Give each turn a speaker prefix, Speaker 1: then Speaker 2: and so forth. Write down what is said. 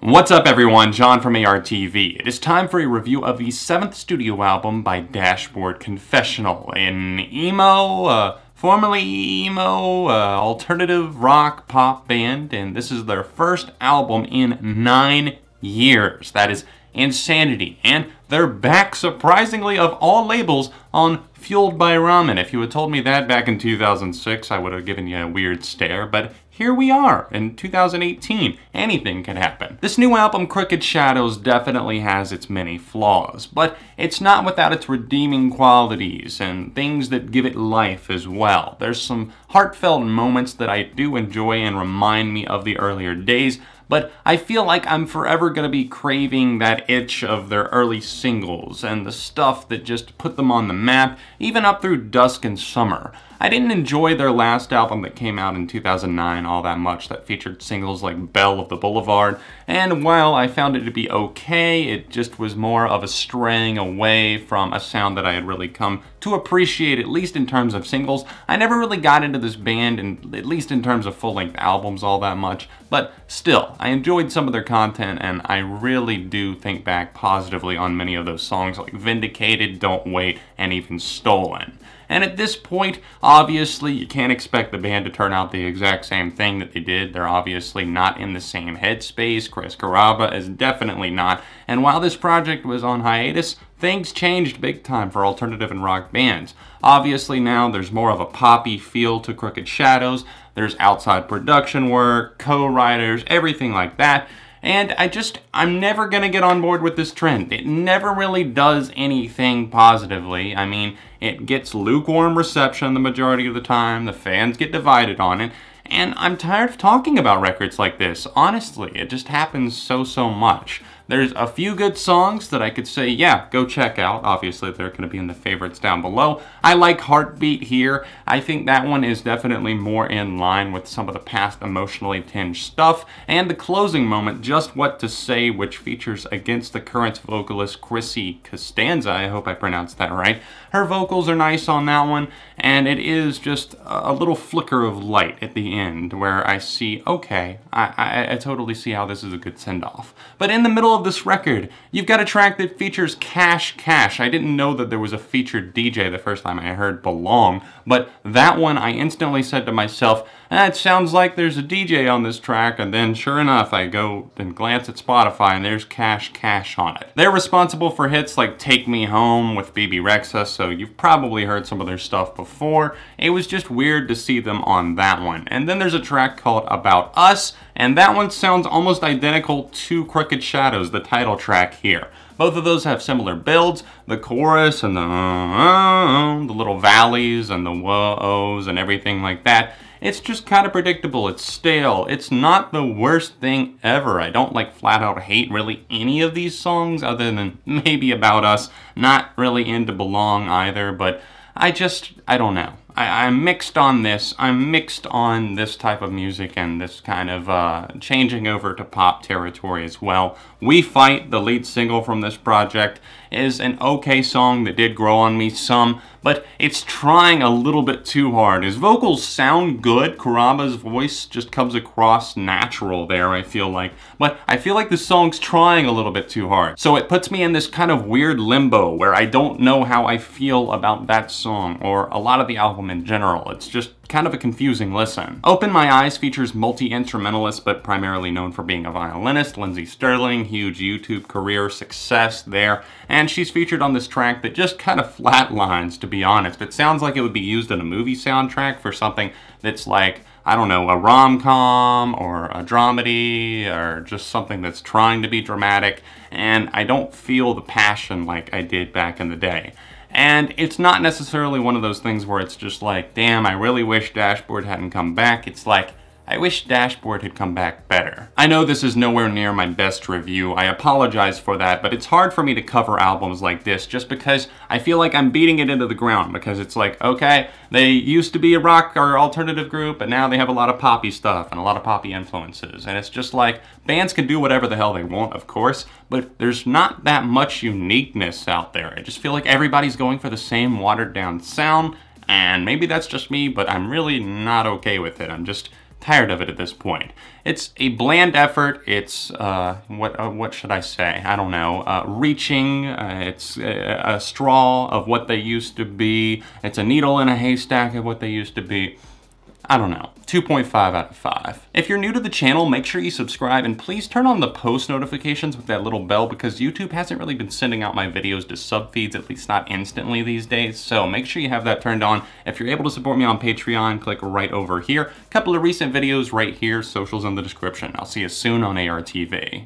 Speaker 1: What's up everyone, John from ARTV. It is time for a review of the 7th studio album by Dashboard Confessional, an formerly emo, alternative rock pop band, and this is their first album in 9 years. That is insanity, and they're back, surprisingly, of all labels, on Fueled by Ramen. If you had told me that back in 2006, I would have given you a weird stare, but here we are, in 2018. Anything can happen. This new album, Crooked Shadows, definitely has its many flaws, but it's not without its redeeming qualities and things that give it life as well. There's some heartfelt moments that I do enjoy and remind me of the earlier days, but I feel like I'm forever gonna be craving that itch of their early singles and the stuff that just put them on the map, even up through Dusk and Summer. I didn't enjoy their last album that came out in 2009 all that much, that featured singles like Belle of the Boulevard, and while I found it to be okay, it just was more of a straying away from a sound that I had really come to appreciate, at least in terms of singles. I never really got into this band, and at least in terms of full-length albums, all that much, but still, I enjoyed some of their content, and I really do think back positively on many of those songs like Vindicated, Don't Wait, and even Stolen. And at this point, obviously, you can't expect the band to turn out the exact same thing that they did. They're obviously not in the same headspace. Chris Carrabba is definitely not. And while this project was on hiatus, things changed big time for alternative and rock bands. Obviously now there's more of a poppy feel to Crooked Shadows. There's outside production work, co-writers, everything like that. And I'm never gonna get on board with this trend. It never really does anything positively. I mean, it gets lukewarm reception the majority of the time, the fans get divided on it, and I'm tired of talking about records like this. Honestly, it just happens so much. There's a few good songs that I could say, yeah, go check out. Obviously, they're going to be in the favorites down below. I like Heartbeat here. I think that one is definitely more in line with some of the past emotionally tinged stuff. And the closing moment, Just What to Say, which features Against the Current's vocalist Chrissy Costanza. I hope I pronounced that right. Her vocals are nice on that one, and it is just a little flicker of light at the end where I see, okay, I totally see how this is a good send-off. But in the middle of this record, you've got a track that features Cash Cash. I didn't know that there was a featured DJ the first time I heard Belong, but that one I instantly said to myself, it sounds like there's a DJ on this track, and then sure enough, I go and glance at Spotify and there's Cash Cash on it. They're responsible for hits like Take Me Home with BB Rexa, so you've probably heard some of their stuff before. It was just weird to see them on that one. And then there's a track called About Us, and that one sounds almost identical to Crooked Shadows, the title track here. Both of those have similar builds, the chorus and the little valleys and the whoa-ohs and everything like that. It's just kind of predictable, it's stale, it's not the worst thing ever. I don't like flat out hate really any of these songs other than maybe About Us. Not really into Belong either, but I don't know. I'm mixed on this. I'm mixed on this type of music and this kind of changing over to pop territory as well. We Fight, the lead single from this project, is an okay song that did grow on me some, but it's trying a little bit too hard. His vocals sound good. Carrabba's voice just comes across natural there, I feel like. But I feel like the song's trying a little bit too hard. So it puts me in this kind of weird limbo where I don't know how I feel about that song or a lot of the album in general. It's just kind of a confusing listen. Open My Eyes features multi-instrumentalist, but primarily known for being a violinist, Lindsey Sterling, huge YouTube career success there, and she's featured on this track that just kind of flatlines, to be honest. It sounds like it would be used in a movie soundtrack for something that's like, I don't know, a rom-com or a dramedy or just something that's trying to be dramatic, and I don't feel the passion like I did back in the day. And it's not necessarily one of those things where it's just like, damn, I really wish Dashboard hadn't come back. It's like, I wish Dashboard had come back better. I know this is nowhere near my best review. I apologize for that, but it's hard for me to cover albums like this just because I feel like I'm beating it into the ground, because it's like, okay, they used to be a rock or alternative group, but now they have a lot of poppy stuff and a lot of poppy influences. And it's just like, bands can do whatever the hell they want, of course, but there's not that much uniqueness out there. I just feel like everybody's going for the same watered down sound, and maybe that's just me, but I'm really not okay with it. I'm just Tired of it at this point. It's a bland effort. It's, what should I say? I don't know. Reaching. It's a straw of what they used to be. It's a needle in a haystack of what they used to be. I don't know, 2.5 out of 5. If you're new to the channel, make sure you subscribe and please turn on the post notifications with that little bell because YouTube hasn't really been sending out my videos to sub feeds, at least not instantly these days. So make sure you have that turned on. If you're able to support me on Patreon, click right over here. A couple of recent videos right here, socials in the description. I'll see you soon on ARTV.